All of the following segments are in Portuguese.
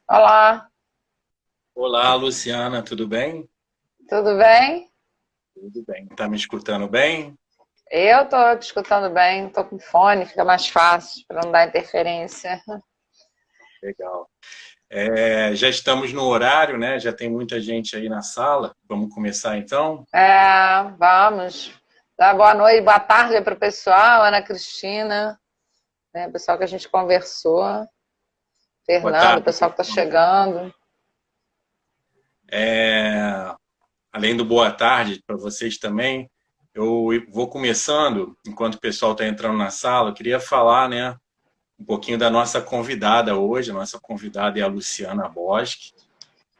Olá, Olá, Luciana, tudo bem? tudo bem? Tudo bem. Tá me escutando bem? Eu tô te escutando bem, tô com fone, fica mais fácil para não dar interferência. Legal. Já estamos no horário, né? Já tem muita gente aí na sala. Vamos começar então? Vamos. Dá boa noite, boa tarde para o pessoal, Ana Cristina, né, o pessoal que a gente conversou, Boa Fernando, o tarde, pessoal que está pessoal. chegando. É, Além do boa tarde para vocês também, eu vou começando, enquanto o pessoal está entrando na sala, eu queria falar, né, um pouquinho da nossa convidada hoje. A nossa convidada é a Luciana Boschi.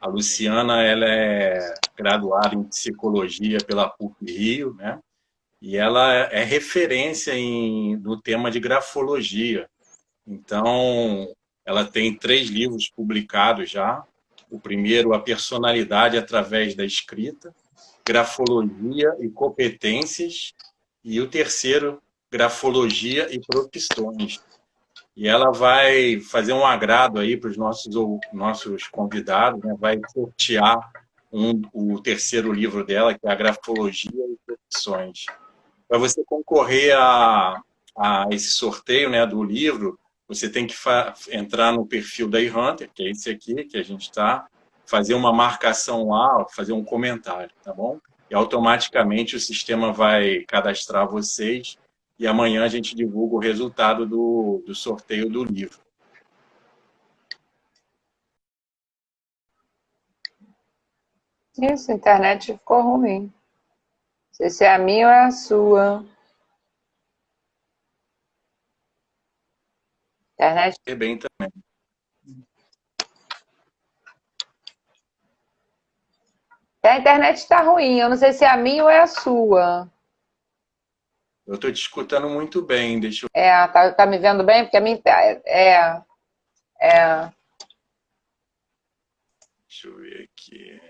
A Luciana, ela é graduada em psicologia pela PUC-Rio, né? E ela é referência no tema de grafologia. Então, ela tem 3 livros publicados já. O primeiro, A Personalidade através da Escrita, Grafologia e Competências. E o terceiro, Grafologia e Profissões. E ela vai fazer um agrado aí para os nossos convidados, né? Vai sortear o terceiro livro dela, que é a Grafologia e Profissões. Para você concorrer a esse sorteio, né, do livro, você tem que entrar no perfil da eHunter, que é esse aqui que a gente está, fazer uma marcação lá, fazer um comentário, tá bom? E automaticamente o sistema vai cadastrar vocês e amanhã a gente divulga o resultado do sorteio do livro. Isso, a internet ficou ruim. Não sei se é a minha ou é a sua. Internet, É bem também. a internet está ruim, eu não sei se é a minha ou é a sua. Eu estou te escutando muito bem, Tá me vendo bem? Porque a minha. É. deixa eu ver aqui.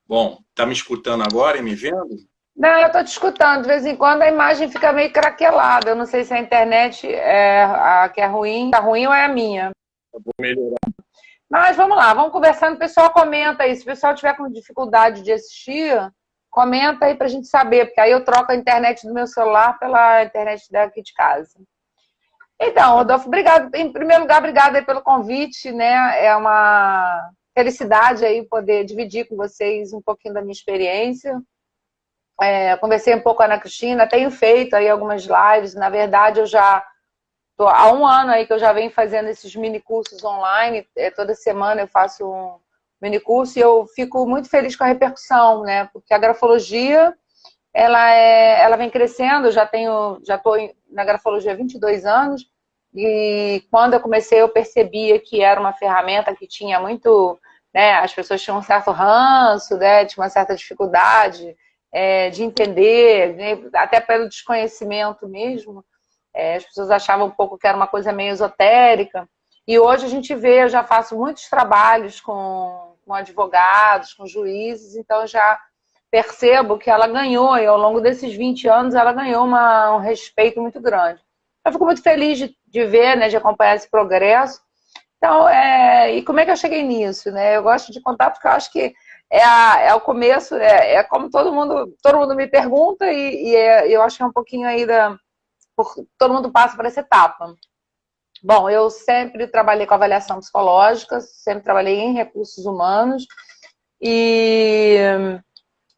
Bom, tá me escutando agora e me vendo? Não, eu estou te escutando. De vez em quando a imagem fica meio craquelada. Eu não sei se a internet é a que é ruim, tá ruim ou é a minha. Vou melhorar. Mas vamos lá, vamos conversando. O pessoal comenta aí. Se o pessoal tiver com dificuldade de assistir, comenta aí para a gente saber, porque aí eu troco a internet do meu celular pela internet daqui de casa. Então, Tá bom. Rodolfo, obrigado. Em primeiro lugar, obrigado aí pelo convite, né? É uma felicidade aí poder dividir com vocês um pouquinho da minha experiência. Eu conversei um pouco com a Ana Cristina, tenho feito aí algumas lives. Na verdade, eu já tô há um ano aí que eu já venho fazendo esses mini cursos online. Toda semana eu faço um mini curso e eu fico muito feliz com a repercussão, né? Porque a grafologia ela vem crescendo. Já estou na grafologia há 22 anos e quando eu comecei eu percebia que era uma ferramenta que tinha muito, né? As pessoas tinham um certo ranço, né? Tinha uma certa dificuldade de entender, né? Até pelo desconhecimento mesmo. As pessoas achavam um pouco que era uma coisa meio esotérica. E hoje a gente vê, eu já faço muitos trabalhos com advogados, com juízes, então já percebo que ela ganhou, e ao longo desses 20 anos, ela ganhou um respeito muito grande. Eu fico muito feliz de ver, né, de acompanhar esse progresso. Então, e como é que eu cheguei nisso? Né? Eu gosto de contar porque eu acho que é o começo, é como todo mundo me pergunta, eu acho que é um pouquinho aí todo mundo passa por essa etapa. Bom, eu sempre trabalhei com avaliação psicológica, sempre trabalhei em recursos humanos e,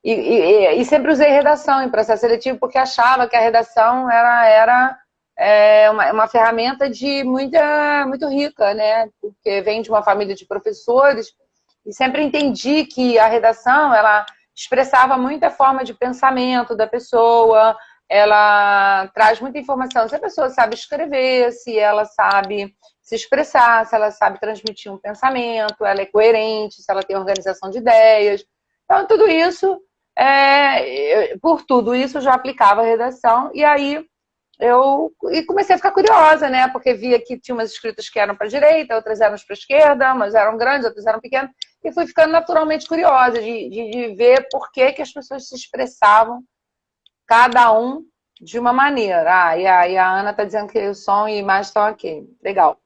e sempre usei redação em processo seletivo porque achava que a redação era uma ferramenta muito rica, né? Porque vem de uma família de professores e sempre entendi que a redação ela expressava muita forma de pensamento da pessoa, ela traz muita informação. Se a pessoa sabe escrever, se ela sabe se expressar, se ela sabe transmitir um pensamento, ela é coerente, se ela tem organização de ideias. Então, tudo isso, por tudo isso, eu já aplicava a redação. E aí e comecei a ficar curiosa, né? Porque via que tinha umas escritas que eram para a direita, outras eram para a esquerda, umas eram grandes, outras eram pequenas. E fui ficando naturalmente curiosa de ver por que as pessoas se expressavam cada um de uma maneira. E a Ana está dizendo que o som e a imagem estão aqui. Legal.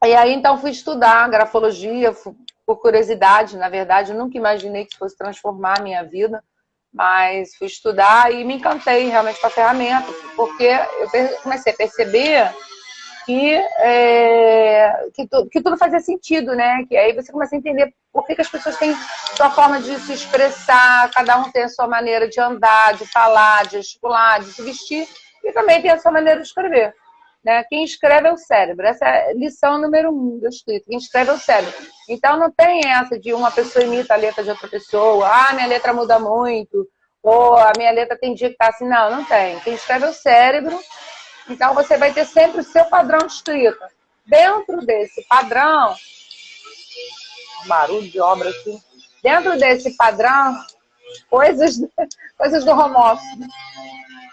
E aí, então, fui estudar grafologia, por curiosidade, na verdade, eu nunca imaginei que isso fosse transformar a minha vida, mas fui estudar e me encantei realmente com a ferramenta, porque eu comecei a perceber que tudo fazia sentido, né? Que aí você começa a entender por que as pessoas têm sua forma de se expressar, cada um tem a sua maneira de andar, de falar, de gesticular, de se vestir, e também tem a sua maneira de escrever. Né? Quem escreve é o cérebro. Essa é a lição número 1 da escrita. Quem escreve é o cérebro. Então não tem essa de uma pessoa imita a letra de outra pessoa. Ah, minha letra muda muito. Ou a minha letra tem dia que tá assim. Não, não tem. Quem escreve é o cérebro. Então você vai ter sempre o seu padrão de escrita. Dentro desse padrão, barulho de obra aqui. Dentro desse padrão, coisas do home office.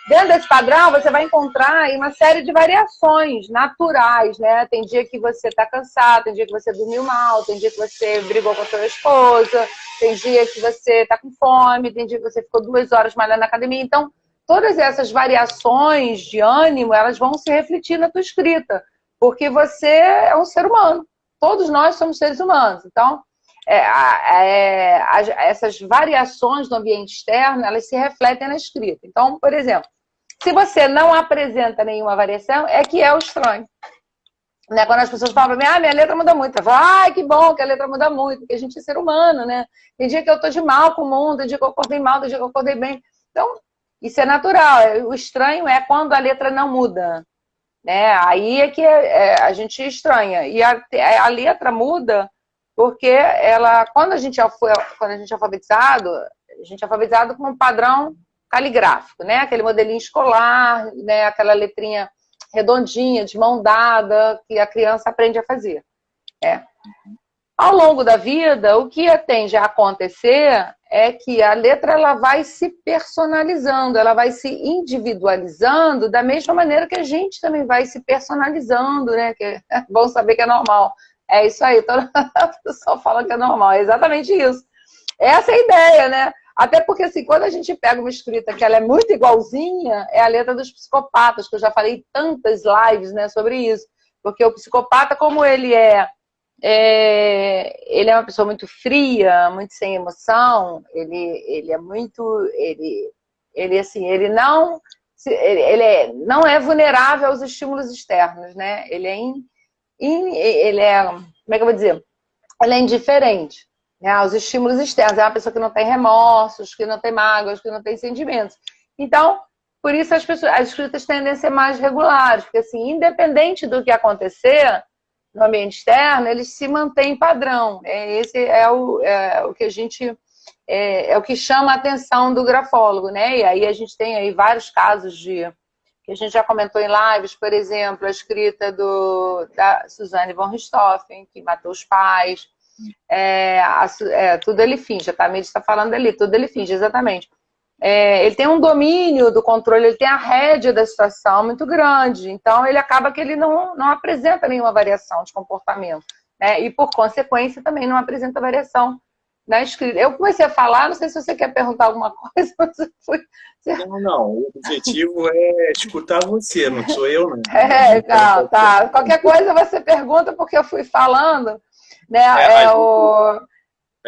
Dentro desse padrão, você vai encontrar uma série de variações naturais, né? Tem dia que você está cansado, tem dia que você dormiu mal, tem dia que você brigou com a sua esposa, tem dia que você está com fome, tem dia que você ficou 2 horas malhando na academia. Então, todas essas variações de ânimo, elas vão se refletir na tua escrita, porque você é um ser humano. Todos nós somos seres humanos. Então, essas variações no ambiente externo, elas se refletem na escrita. Então, por exemplo, se você não apresenta nenhuma variação, é que é o estranho. Né? Quando as pessoas falam para mim, minha letra muda muito. Eu falo, que bom que a letra muda muito, porque a gente é ser humano, né? Tem dia que eu tô de mal com o mundo, tem dia que eu acordei mal, tem dia que eu acordei bem. Então, isso é natural. O estranho é quando a letra não muda. Né? Aí é que a gente estranha. E a letra muda porque quando a gente é alfabetizado, a gente é alfabetizado com um padrão caligráfico, né? Aquele modelinho escolar, né? Aquela letrinha redondinha, de mão dada, que a criança aprende a fazer. Ao longo da vida, o que tende a acontecer é que a letra ela vai se personalizando, ela vai se individualizando da mesma maneira que a gente também vai se personalizando, né? Que é bom saber que é normal. É isso aí, todo pessoal fala que é normal, é exatamente isso. Essa é a ideia, né? Até porque, assim, quando a gente pega uma escrita que ela é muito igualzinha, é a letra dos psicopatas, que eu já falei tantas lives, né, sobre isso. Porque o psicopata, como ele é uma pessoa muito fria, muito sem emoção, ele é muito... Ele não é vulnerável aos estímulos externos, né? Ele é, como é que eu vou dizer? Ele é indiferente, né, aos estímulos externos. É uma pessoa que não tem remorsos, que não tem mágoas, que não tem sentimentos. Então, por isso as escritas tendem a ser mais regulares, porque assim, independente do que acontecer no ambiente externo, eles se mantêm padrão. Esse é o que a gente... É o que chama a atenção do grafólogo, né? E aí a gente tem aí vários casos que a gente já comentou em lives, por exemplo, a escrita da Suzanne von Richthofen, que matou os pais. Tudo ele finge, a Tamires está falando ali, tudo ele finge, exatamente. Ele tem um domínio do controle, ele tem a rédea da situação muito grande, então ele acaba que ele não apresenta nenhuma variação de comportamento, né? E por consequência também não apresenta variação na escrita. Eu comecei a falar, não sei se você quer perguntar alguma coisa, mas eu fui... Não, o objetivo é escutar você, não sou eu, né? Não, tá. Qualquer coisa você pergunta, porque eu fui falando, né? A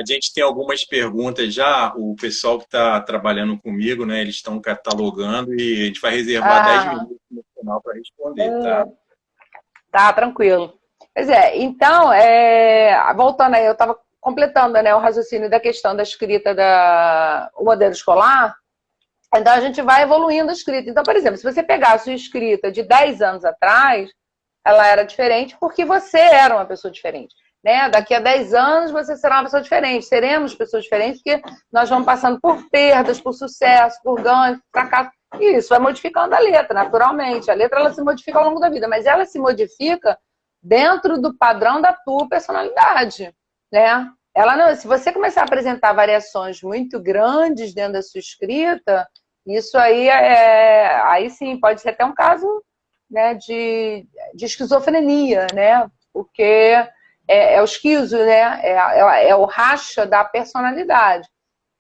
gente tem algumas perguntas já, o pessoal que está trabalhando comigo, né? Eles estão catalogando e a gente vai reservar 10 minutos no final para responder, tá? Tá, tranquilo. Pois é, então, voltando aí, eu estava completando, né, o raciocínio da questão da escrita o modelo escolar. Então a gente vai evoluindo a escrita. Então, por exemplo, se você pegar a sua escrita de 10 anos atrás, ela era diferente porque você era uma pessoa diferente. Né? Daqui a 10 anos você será uma pessoa diferente. Seremos pessoas diferentes porque nós vamos passando por perdas, por sucesso, por ganho, por fracasso. E isso vai modificando a letra, naturalmente. A letra ela se modifica ao longo da vida, mas ela se modifica dentro do padrão da tua personalidade. Né? Se você começar a apresentar variações muito grandes dentro da sua escrita, isso aí aí sim pode ser até um caso, né, de esquizofrenia, né? Porque é o esquizo, né? É o racha da personalidade.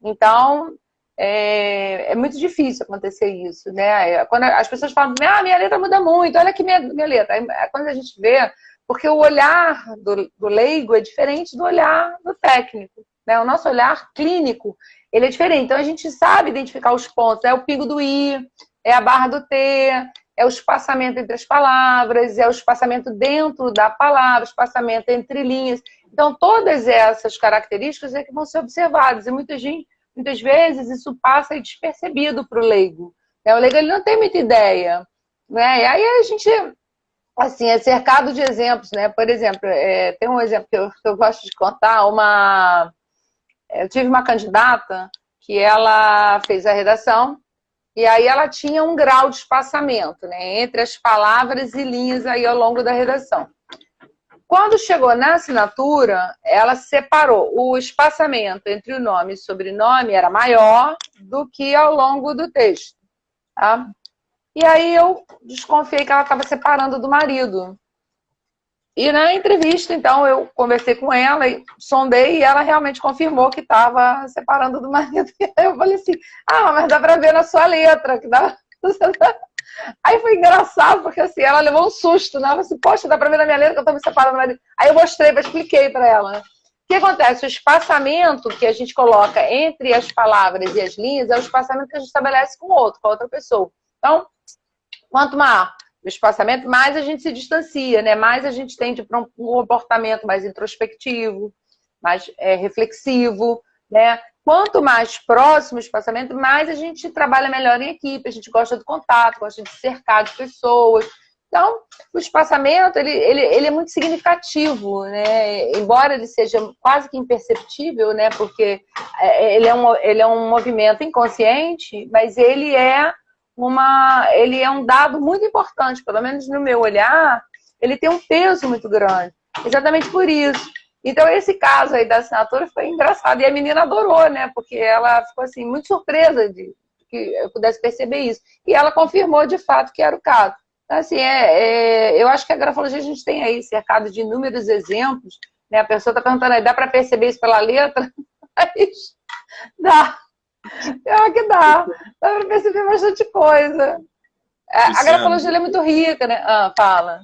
Então, é muito difícil acontecer isso, né? Quando as pessoas falam, minha letra muda muito, olha aqui minha letra. Aí, quando a gente vê, Porque o olhar do leigo é diferente do olhar do técnico, né? O nosso olhar clínico, ele é diferente. Então, a gente sabe identificar os pontos. É o pingo do I, é a barra do T, é o espaçamento entre as palavras, é o espaçamento dentro da palavra, o espaçamento entre linhas. Então, todas essas características é que vão ser observadas. E muitas vezes isso passa despercebido para o leigo. O leigo ele não tem muita ideia, né? E aí a gente, assim, é cercado de exemplos, né? Por exemplo, tem um exemplo que eu gosto de contar. Eu tive uma candidata que ela fez a redação e aí ela tinha um grau de espaçamento, né, entre as palavras e linhas aí ao longo da redação. Quando chegou na assinatura, ela separou o espaçamento entre o nome e sobrenome era maior do que ao longo do texto, tá? E aí eu desconfiei que ela estava separando do marido. E na entrevista, então, eu conversei com ela, e sondei, e ela realmente confirmou que estava separando do marido. E aí eu falei assim, mas dá para ver na sua letra. Que dá... Aí foi engraçado, porque assim, ela levou um susto, né? Ela falou assim, poxa, dá para ver na minha letra que eu estou me separando do marido. Aí eu mostrei, expliquei para ela, né? O que acontece? O espaçamento que a gente coloca entre as palavras e as linhas é o espaçamento que a gente estabelece com outra pessoa. Então, quanto maior o espaçamento, mais a gente se distancia, né? Mais a gente tende para um comportamento mais introspectivo, mais reflexivo, né? Quanto mais próximo o espaçamento, mais a gente trabalha melhor em equipe, a gente gosta do contato, gosta de cercar de pessoas. Então, o espaçamento, ele é muito significativo, né? Embora ele seja quase que imperceptível, né? Porque ele é um movimento inconsciente, mas ele é um dado muito importante, pelo menos no meu olhar, ele tem um peso muito grande, exatamente por isso. Então, esse caso aí da assinatura foi engraçado, e a menina adorou, né, porque ela ficou assim, muito surpresa de que eu pudesse perceber isso, e ela confirmou de fato que era o caso. Então, assim, eu acho que a grafologia a gente tem aí cercado de inúmeros exemplos, né, a pessoa está perguntando aí, dá para perceber isso pela letra? Mas dá. Pior que dá para perceber bastante coisa. A grafologia é muito rica, né? Fala.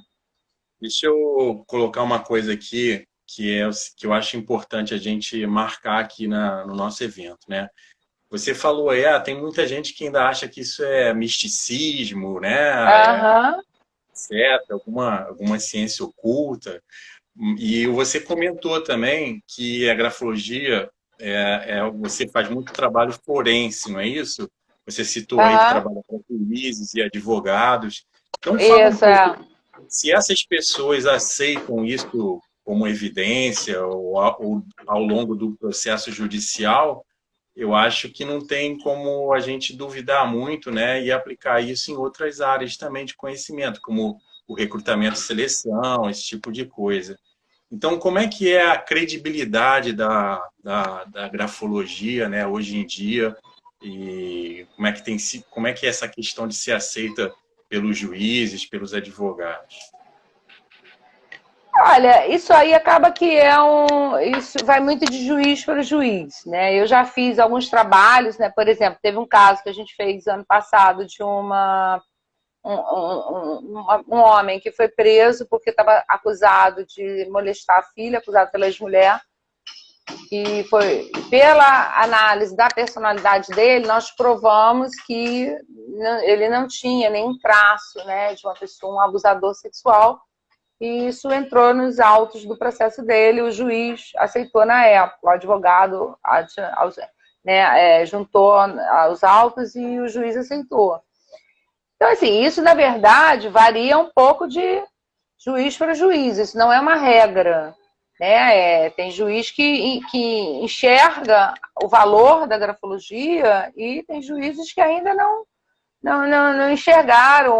Deixa eu colocar uma coisa aqui que eu acho importante a gente marcar aqui no nosso evento, né? Você falou aí, tem muita gente que ainda acha que isso é misticismo, né? Certo, alguma ciência oculta. E você comentou também que a grafologia você faz muito trabalho forense, não é isso? Você citou aí que trabalha com juízes e advogados. Então, fala se essas pessoas aceitam isso como evidência ou ao longo do processo judicial, eu acho que não tem como a gente duvidar muito, né, e aplicar isso em outras áreas também de conhecimento, como o recrutamento e seleção, esse tipo de coisa. Então, como é que é a credibilidade da grafologia, né, hoje em dia, e como é que é essa questão de ser aceita pelos juízes, pelos advogados? Olha, isso aí acaba que isso vai muito de juiz para juiz, né? Eu já fiz alguns trabalhos, né? Por exemplo, teve um caso que a gente fez ano passado de um homem que foi preso porque estava acusado de molestar a filha, acusado pela ex-mulher. E foi pela análise da personalidade dele, nós provamos que ele não tinha nenhum traço, né, de uma pessoa, um abusador sexual. E isso entrou nos autos do processo dele, o juiz aceitou na época, o advogado juntou aos autos e o juiz aceitou. Então, assim, isso, na verdade, varia um pouco de juiz para juiz, isso não é uma regra, né? Tem juiz que enxerga o valor da grafologia e tem juízes que ainda não enxergaram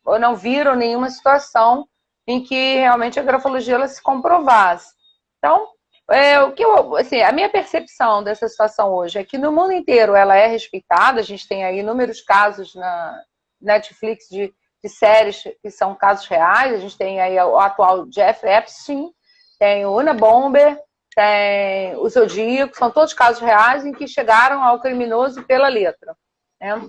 ou não viram nenhuma situação em que realmente a grafologia ela se comprovasse. Então, a minha percepção dessa situação hoje é que no mundo inteiro ela é respeitada. A gente tem aí inúmeros casos na Netflix de séries que são casos reais. A gente tem aí o atual Jeff Epstein, tem o Unabomber, tem o Zodíaco, são todos casos reais em que chegaram ao criminoso pela letra, né?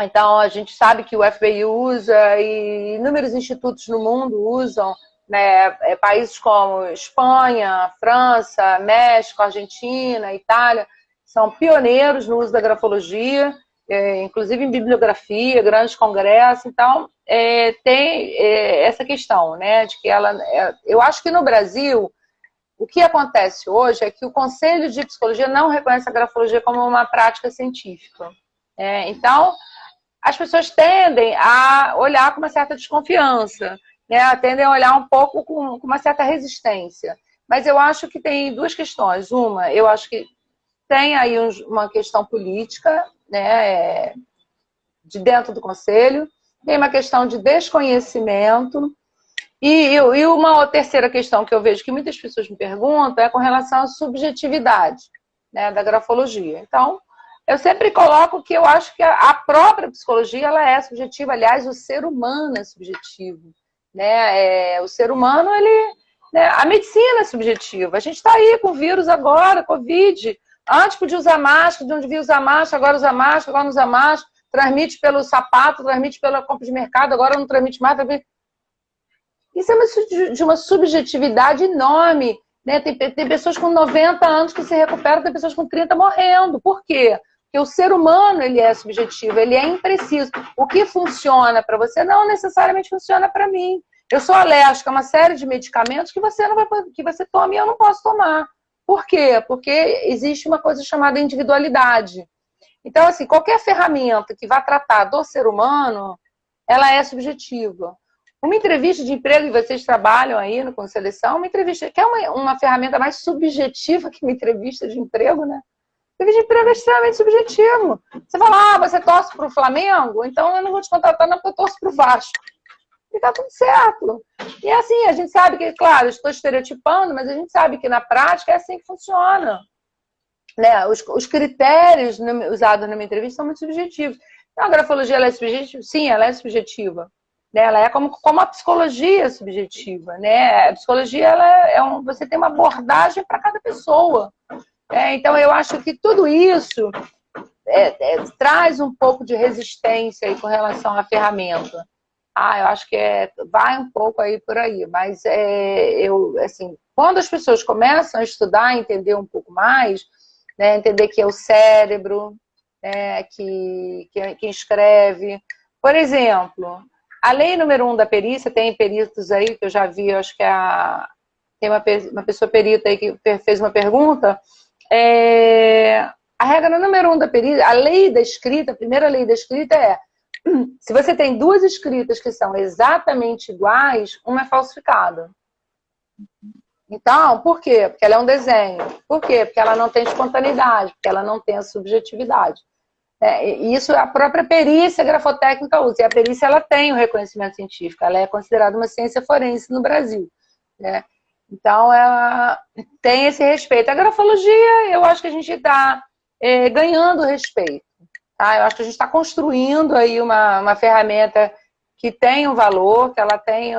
Então, a gente sabe que o FBI usa e inúmeros institutos no mundo usam né? Países como Espanha, França, México, Argentina, Itália, são pioneiros no uso da grafologia, inclusive em bibliografia, grandes congressos. Então, tem essa questão, né, de que eu acho que no Brasil, o que acontece hoje é que o Conselho de Psicologia não reconhece a grafologia como uma prática científica. Então, as pessoas tendem a olhar com uma certa desconfiança, né? Tendem a olhar um pouco com uma certa resistência. Mas eu acho que tem duas questões. Uma, eu acho que tem aí uma questão política, né, de dentro do Conselho, tem uma questão de desconhecimento, e uma terceira questão que eu vejo que muitas pessoas me perguntam é com relação à subjetividade, né, da grafologia. Então, eu sempre coloco que eu acho que a própria psicologia ela é subjetiva, aliás, o ser humano é subjetivo. Né? O ser humano, né, a medicina é subjetiva. A gente está aí com o vírus agora, Covid. Antes podia usar máscara, de onde devia usar máscara, agora usa máscara, agora não usa máscara. Transmite pelo sapato, transmite pela compra de mercado, agora não transmite mais. Isso é de uma subjetividade enorme. Né? Tem pessoas com 90 anos que se recuperam, tem pessoas com 30 morrendo. Por quê? Porque o ser humano ele é subjetivo, ele é impreciso. O que funciona para você não necessariamente funciona para mim. Eu sou alérgica a uma série de medicamentos que você não vai, que você toma e eu não posso tomar. Por quê? Porque existe uma coisa chamada individualidade. Então, assim, qualquer ferramenta que vá tratar do ser humano, ela é subjetiva. Uma entrevista de emprego, e vocês trabalham aí com seleção, uma entrevista, que é uma ferramenta mais subjetiva que uma entrevista de emprego, né? Entrevista de emprego é extremamente subjetivo. Você fala, você torce para o Flamengo? Então eu não vou te contratar não, porque eu torço para o Vasco. E tá tudo certo. E assim, a gente sabe que, claro, eu estou estereotipando, mas a gente sabe que na prática é assim que funciona. Né? Os critérios usados numa entrevista são muito subjetivos. Então, a grafologia ela é subjetiva? Sim, ela é subjetiva. Né? Ela é como a psicologia é subjetiva. Né? A psicologia você tem uma abordagem para cada pessoa. Então, eu acho que tudo isso traz um pouco de resistência aí com relação à ferramenta. Eu acho que vai um pouco aí por aí. Mas, assim, quando as pessoas começam a estudar, entender um pouco mais, né, entender que é o cérebro, né, que escreve. Por exemplo, a lei número 1 da perícia, tem peritos aí que eu já vi, eu acho que tem uma pessoa perita aí que fez uma pergunta. A regra número 1 da perícia, a lei da escrita, a primeira lei da escrita se você tem duas escritas que são exatamente iguais, uma é falsificada. Então, por quê? Porque ela é um desenho. Por quê? Porque ela não tem espontaneidade, porque ela não tem a subjetividade. E isso a própria perícia grafotécnica usa. E a perícia ela tem o reconhecimento científico, ela é considerada uma ciência forense no Brasil. Né? Então, ela tem esse respeito. A grafologia, eu acho que a gente está ganhando respeito. Tá? Eu acho que a gente está construindo aí uma ferramenta que tem um valor, que ela tem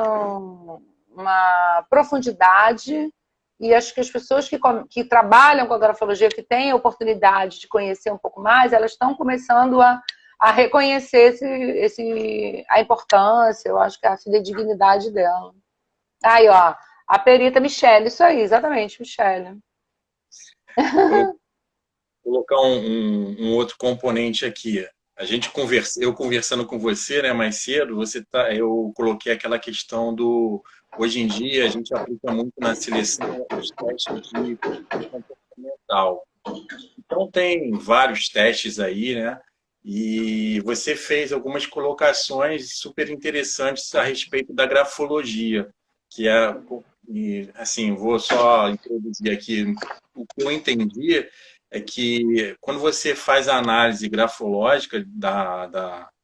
uma profundidade, e acho que as pessoas que trabalham com a grafologia, que têm a oportunidade de conhecer um pouco mais, elas estão começando a reconhecer a importância, eu acho que a fidedignidade dela. Aí, ó, a perita Michele, isso aí, exatamente, Michele. Vou colocar um outro componente aqui. Eu conversando com você, né, mais cedo, eu coloquei aquela questão do... Hoje em dia, a gente aplica muito na seleção os testes de comportamental. Então, tem vários testes aí, né? E você fez algumas colocações super interessantes a respeito da grafologia, que assim, vou só introduzir aqui o que eu entendi, é que quando você faz a análise grafológica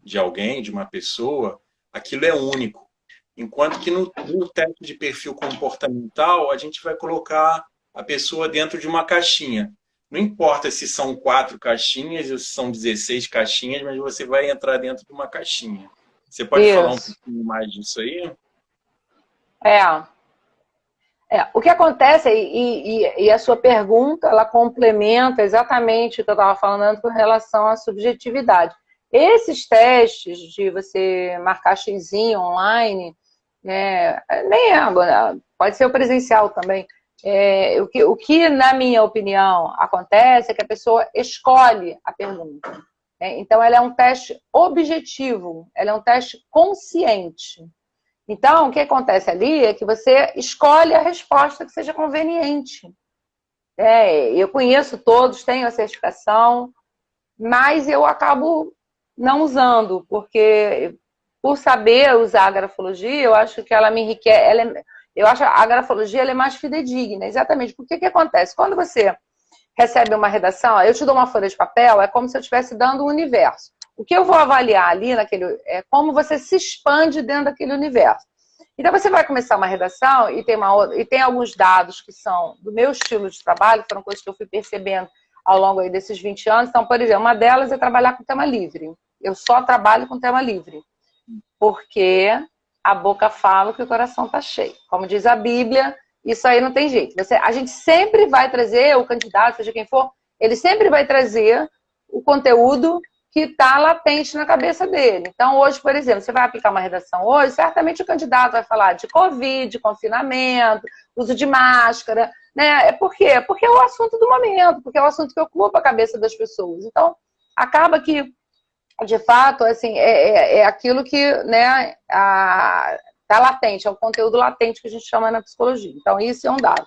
de alguém, de uma pessoa, aquilo é único. Enquanto que no teste de perfil comportamental, a gente vai colocar a pessoa dentro de uma caixinha. Não importa se são 4 caixinhas ou se são 16 caixinhas, mas você vai entrar dentro de uma caixinha. Você pode falar um pouquinho mais disso aí? O que acontece, e a sua pergunta, ela complementa exatamente o que eu estava falando com relação à subjetividade. Esses testes de você marcar xizinho online, Nem pode ser o presencial também. O que, na minha opinião, acontece é que a pessoa escolhe a pergunta. Então, ela é um teste objetivo, ela é um teste consciente. Então, o que acontece ali é que você escolhe a resposta que seja conveniente. Eu conheço todos, tenho a certificação, mas eu acabo não usando, porque por saber usar a grafologia, eu acho que ela me enriquece. Eu acho que a grafologia ela é mais fidedigna, exatamente. Porque o que acontece? Quando você recebe uma redação, eu te dou uma folha de papel, é como se eu estivesse dando um universo. O que eu vou avaliar ali é como você se expande dentro daquele universo. Então você vai começar uma redação e tem alguns dados que são do meu estilo de trabalho, foram coisas que eu fui percebendo ao longo aí desses 20 anos. Então, por exemplo, uma delas é trabalhar com tema livre. Eu só trabalho com tema livre, porque a boca fala que o coração está cheio. Como diz a Bíblia, isso aí não tem jeito. A gente sempre vai trazer, o candidato, seja quem for, ele sempre vai trazer o conteúdo que está latente na cabeça dele. Então, hoje, por exemplo, você vai aplicar uma redação hoje, certamente o candidato vai falar de Covid, confinamento, uso de máscara, né? Por quê? Porque é o assunto do momento, porque é o assunto que ocupa a cabeça das pessoas. Então, acaba que, de fato, assim, é aquilo que, né, está latente, é o conteúdo latente que a gente chama na psicologia. Então, isso é um dado.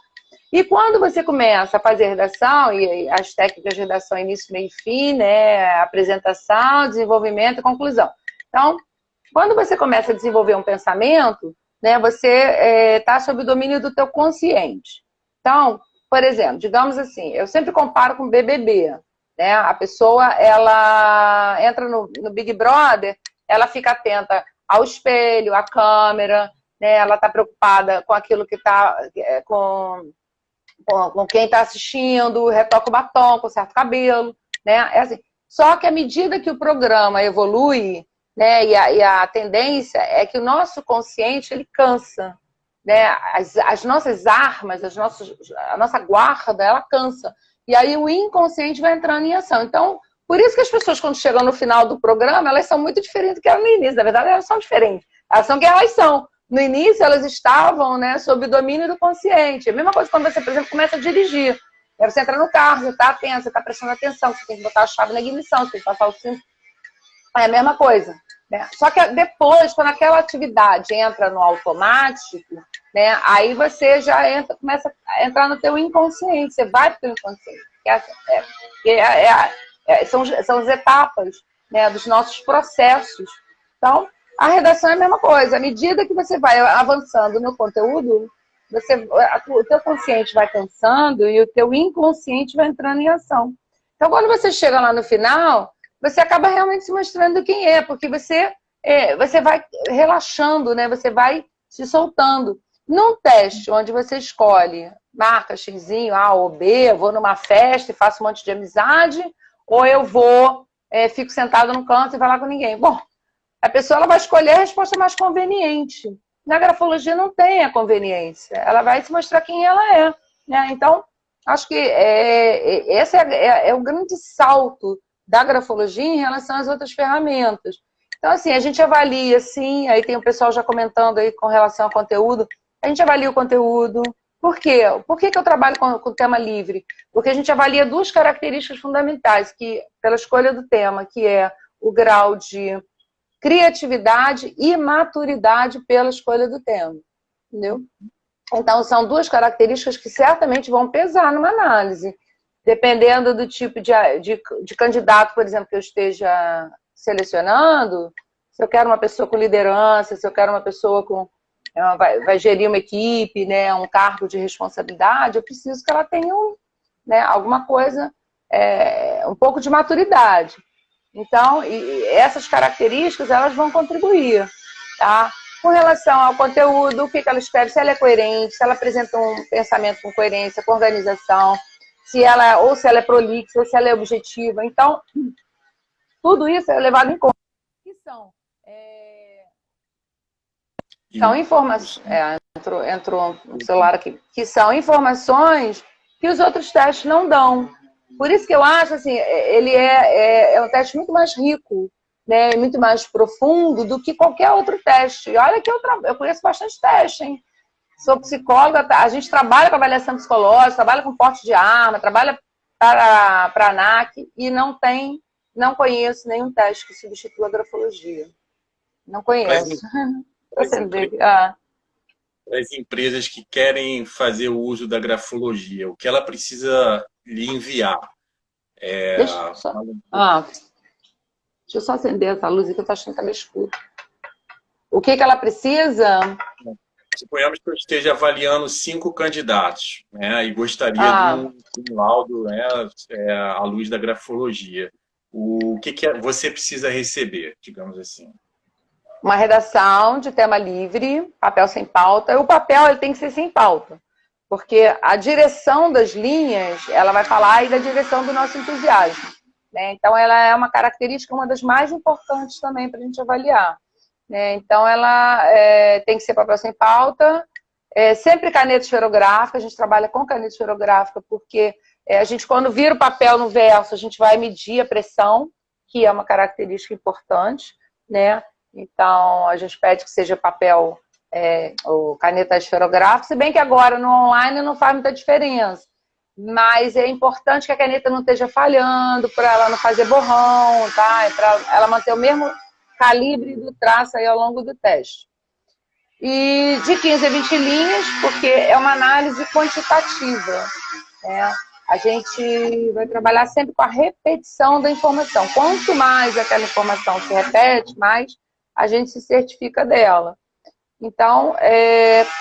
E quando você começa a fazer redação, e as técnicas de redação início, meio e fim, né, apresentação, desenvolvimento e conclusão. Então, quando você começa a desenvolver um pensamento, né, você está sob o domínio do teu consciente. Então, por exemplo, digamos assim, eu sempre comparo com BBB. Né? A pessoa, ela entra no Big Brother, ela fica atenta ao espelho, à câmera, né? Ela está preocupada com aquilo que está... com quem está assistindo, retoca o batom, conserta o cabelo, né? Assim. Só que à medida que o programa evolui, né, e a tendência é que o nosso consciente ele cansa, né? As nossas armas, a nossa guarda, ela cansa. E aí o inconsciente vai entrando em ação. Então, por isso que as pessoas, quando chegam no final do programa, elas são muito diferentes do que eram no início. Na verdade, elas são diferentes. Elas são quem elas são. No início, elas estavam, né, sob o domínio do consciente. A mesma coisa quando você, por exemplo, começa a dirigir. Aí você entra no carro, você está atento, você está prestando atenção, você tem que botar a chave na ignição, você tem que passar o cinto. É a mesma coisa. Né? Só que depois, quando aquela atividade entra no automático, né, aí você já começa a entrar no teu inconsciente, você vai para o inconsciente. São as etapas, né, dos nossos processos. Então, a redação é a mesma coisa. À medida que você vai avançando no conteúdo, o teu consciente vai cansando e o teu inconsciente vai entrando em ação. Então, quando você chega lá no final, você acaba realmente se mostrando quem é, porque você vai relaxando, né? Você vai se soltando. Num teste onde você escolhe marca xizinho, A ou B, eu vou numa festa e faço um monte de amizade, ou eu fico sentado num canto e falar com ninguém. Bom, a pessoa ela vai escolher a resposta mais conveniente. Na grafologia não tem a conveniência. Ela vai se mostrar quem ela é. Né? Então, acho que esse é o grande salto da grafologia em relação às outras ferramentas. Então, assim, a gente avalia, sim, aí tem o pessoal já comentando aí com relação ao conteúdo, a gente avalia o conteúdo. Por quê? Por que eu trabalho com tema livre? Porque a gente avalia duas características fundamentais pela escolha do tema, que é o grau de criatividade e maturidade pela escolha do tema. Entendeu? Então, são duas características que certamente vão pesar numa análise. Dependendo do tipo de candidato, por exemplo, que eu esteja selecionando, se eu quero uma pessoa com liderança, se eu quero uma pessoa vai gerir uma equipe, né, um cargo de responsabilidade, eu preciso que ela tenha né, alguma coisa, um pouco de maturidade. Então, essas características, elas vão contribuir, tá? Com relação ao conteúdo, o que ela escreve, se ela é coerente, se ela apresenta um pensamento com coerência, com organização, se ela é prolixa, ou se ela é objetiva. Então, tudo isso é levado em conta. Que são informações... entrou um celular aqui. Que são informações que os outros testes não dão. Por isso que eu acho, assim, ele é um teste muito mais rico, né, muito mais profundo do que qualquer outro teste. E olha que eu conheço bastante teste, hein? Sou psicóloga, a gente trabalha com avaliação psicológica, trabalha com porte de arma, trabalha para a ANAC e não conheço nenhum teste que substitua a grafologia. Não conheço. Para as empresas que querem fazer o uso da grafologia, o que ela precisa lhe enviar? Deixa eu só acender essa luz aqui, eu estou achando que está meio escuro. O que ela precisa? Suponhamos que eu esteja avaliando 5 candidatos, né, e gostaria de um laudo, né, à luz da grafologia. O que você precisa receber, digamos assim? Uma redação de tema livre, papel sem pauta. O papel ele tem que ser sem pauta, porque a direção das linhas, ela vai falar aí da direção do nosso entusiasmo, né? Então, ela é uma característica, uma das mais importantes também para a gente avaliar, né? Então, ela tem que ser papel sem pauta, sempre caneta esferográfica, a gente trabalha com caneta esferográfica, porque a gente, quando vira o papel no verso, a gente vai medir a pressão, que é uma característica importante, né? Então, a gente pede que seja papel ou caneta esferográfica, se bem que agora no online não faz muita diferença. Mas é importante que a caneta não esteja falhando, para ela não fazer borrão, tá? Para ela manter o mesmo calibre do traço aí ao longo do teste. E de 15 a 20 linhas, porque é uma análise quantitativa, né? A gente vai trabalhar sempre com a repetição da informação. Quanto mais aquela informação se repete, mais a gente se certifica dela. Então,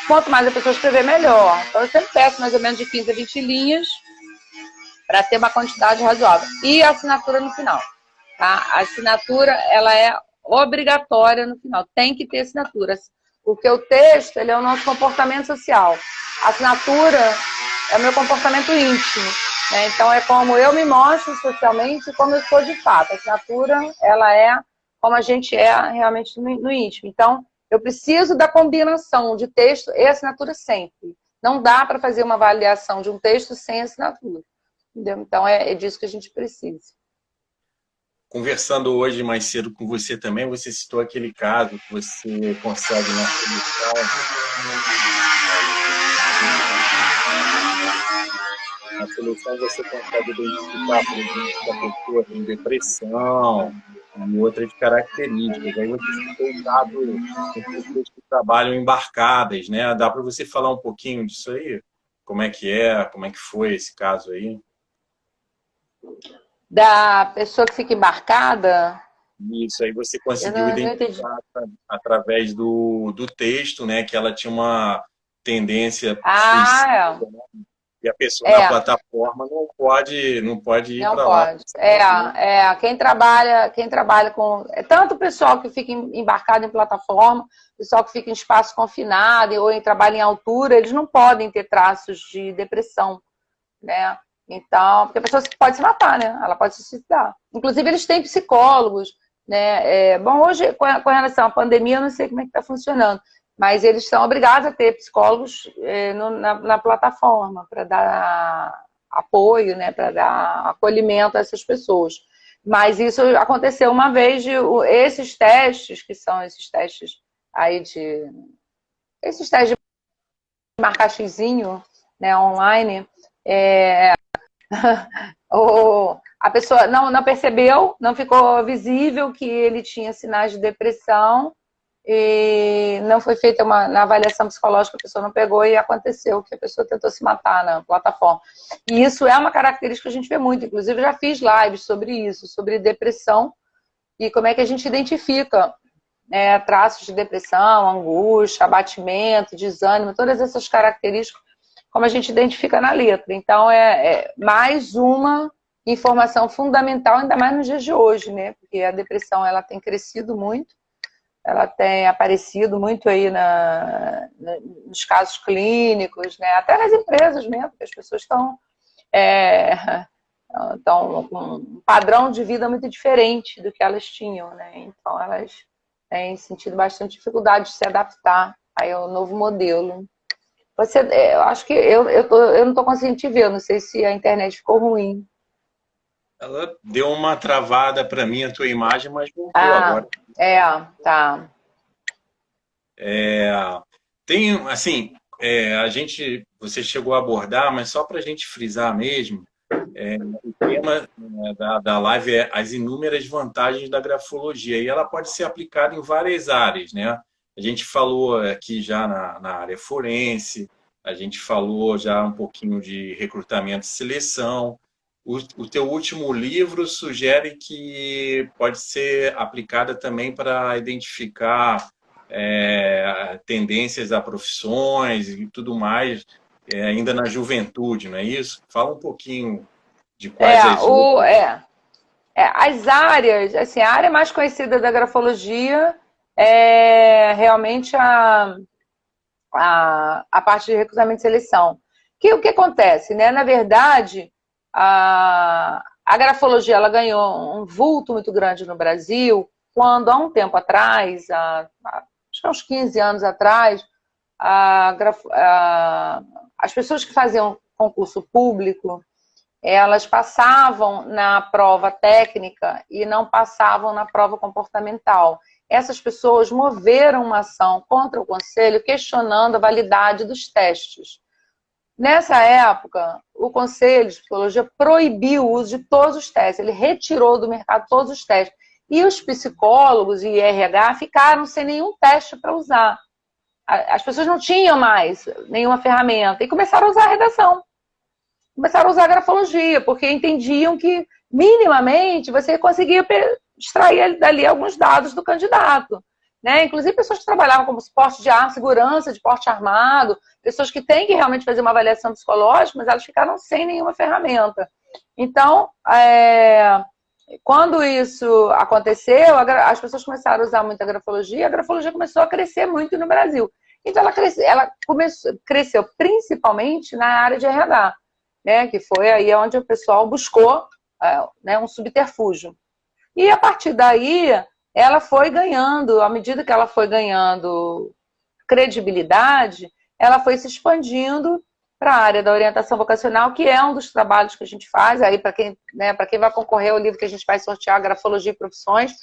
quanto mais a pessoa escrever, melhor. Então, eu sempre peço mais ou menos de 15 a 20 linhas para ter uma quantidade razoável. E a assinatura no final. Tá? A assinatura, ela é obrigatória no final. Tem que ter assinatura. Porque o texto, ele é o nosso comportamento social. A assinatura é o meu comportamento íntimo, né? Então, é como eu me mostro socialmente e como eu sou de fato. A assinatura, ela é como a gente é realmente no íntimo. Então, eu preciso da combinação de texto e assinatura sempre. Não dá para fazer uma avaliação de um texto sem assinatura. Entendeu? Então, é disso que a gente precisa. Conversando hoje mais cedo com você também, você citou aquele caso que você consegue na solução. Na solução você consegue identificar, por exemplo, que a pessoa tem depressão e outras características. Aí você citou o caso de pessoas que trabalham embarcadas, né? Dá para você falar um pouquinho disso aí? Como é que foi esse caso aí? Da pessoa que fica embarcada? Isso, aí você conseguiu identificar através do texto, né? Que ela tinha uma tendência suicida, né? E a pessoa na plataforma não pode ir para lá. Quem trabalha com... tanto o pessoal que fica embarcado em plataforma, pessoal que fica em espaço confinado ou trabalha em altura, eles não podem ter traços de depressão, né? Então, porque a pessoa pode se matar, né? Ela pode se suicidar. Inclusive, eles têm psicólogos, né? Bom, hoje, com relação à pandemia, eu não sei como é que está funcionando, mas eles são obrigados a ter psicólogos na plataforma para dar apoio, né? Para dar acolhimento a essas pessoas. Mas isso aconteceu uma vez esses testes, que são esses testes aí esses testes de marcar xizinho, né, online, a pessoa não percebeu, não ficou visível que ele tinha sinais de depressão e não foi feita na avaliação psicológica, a pessoa não pegou e aconteceu que a pessoa tentou se matar na plataforma. E isso é uma característica que a gente vê muito, inclusive eu já fiz lives sobre isso, sobre depressão e como é que a gente identifica traços de depressão, angústia, abatimento, desânimo, todas essas características, como a gente identifica na letra. Então, é mais uma informação fundamental, ainda mais nos dias de hoje, né? Porque a depressão ela tem crescido muito, ela tem aparecido muito aí nos casos clínicos, né? Até nas empresas mesmo, porque as pessoas estão com um padrão de vida muito diferente do que elas tinham, né? Então, elas têm sentido bastante dificuldade de se adaptar aí ao novo modelo. Eu acho que eu não estou conseguindo te ver, eu não sei se a internet ficou ruim. Ela deu uma travada para mim a tua imagem, mas voltou Ah, agora. tá. Tem, assim, você chegou a abordar, mas só para a gente frisar mesmo, o tema da live é as inúmeras vantagens da grafologia, e ela pode ser aplicada em várias áreas, né? A gente falou aqui já na área forense, a gente falou já um pouquinho de recrutamento e seleção. O teu último livro sugere que pode ser aplicada também para identificar tendências a profissões e tudo mais, ainda na juventude, não é isso? Fala um pouquinho de É, quais as o, outras. é, as áreas, assim, a área mais conhecida da grafologia é realmente a parte de recrutamento e seleção. O que acontece, né? Na verdade, a grafologia ela ganhou um vulto muito grande no Brasil quando, há um tempo atrás, acho que há uns 15 anos atrás, as pessoas que faziam concurso público, elas passavam na prova técnica e não passavam na prova comportamental. Essas pessoas moveram uma ação contra o Conselho questionando a validade dos testes. Nessa época, o Conselho de Psicologia proibiu o uso de todos os testes, ele retirou do mercado todos os testes. E os psicólogos e RH ficaram sem nenhum teste para usar. As pessoas não tinham mais nenhuma ferramenta e começaram a usar a redação. Começaram a usar a grafologia, porque entendiam que, minimamente, você conseguia extrair dali alguns dados do candidato. Né? Inclusive pessoas que trabalhavam como suporte de arma, segurança de porte armado, pessoas que têm que realmente fazer uma avaliação psicológica, mas elas ficaram sem nenhuma ferramenta. Então, quando isso aconteceu, as pessoas começaram a usar muito a grafologia começou a crescer muito no Brasil. Então, ela cresceu principalmente na área de RH, né, que foi aí onde o pessoal buscou né, um subterfúgio. E a partir daí, ela foi ganhando, à medida que ela foi ganhando credibilidade, ela foi se expandindo para a área da orientação vocacional, que é um dos trabalhos que a gente faz, aí para quem, né, para quem vai concorrer ao livro que a gente vai sortear, Grafologia e Profissões. O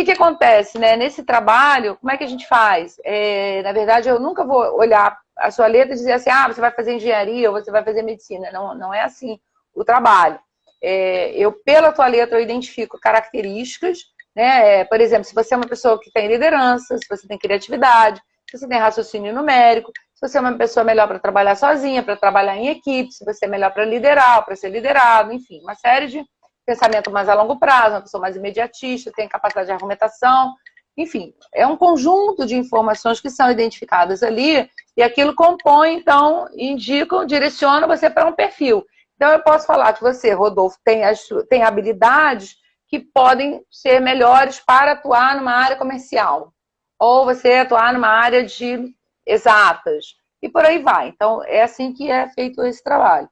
que acontece, né? Nesse trabalho, como é que a gente faz? Na verdade, eu nunca vou olhar a sua letra e dizer assim, você vai fazer engenharia ou você vai fazer medicina. Não, não é assim o trabalho. Pela tua letra, eu identifico características, né? Por exemplo, se você é uma pessoa que tem liderança, se você tem criatividade, se você tem raciocínio numérico, se você é uma pessoa melhor para trabalhar sozinha, para trabalhar em equipe, se você é melhor para liderar, para ser liderado, enfim, uma série de pensamento mais a longo prazo, uma pessoa mais imediatista, tem capacidade de argumentação, enfim, é um conjunto de informações que são identificadas ali e aquilo compõe, então, indicam, direciona você para um perfil. Então, eu posso falar que você, Rodolfo, tem habilidades que podem ser melhores para atuar numa área comercial, ou você atuar numa área de exatas, e por aí vai. Então, é assim que é feito esse trabalho.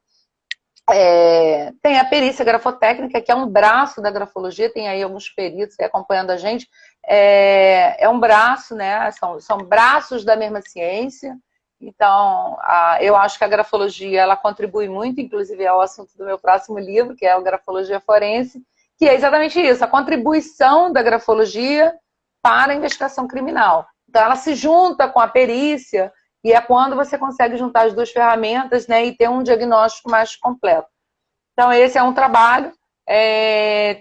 Tem a perícia grafotécnica, que é um braço da grafologia, tem aí alguns peritos acompanhando a gente. É um braço, né? São braços da mesma ciência. Então, eu acho que a grafologia ela contribui muito, inclusive é o assunto do meu próximo livro, que é a Grafologia Forense, que é exatamente isso, a contribuição da grafologia para a investigação criminal. Então, ela se junta com a perícia e é quando você consegue juntar as duas ferramentas, né, e ter um diagnóstico mais completo. Então, esse é um trabalho.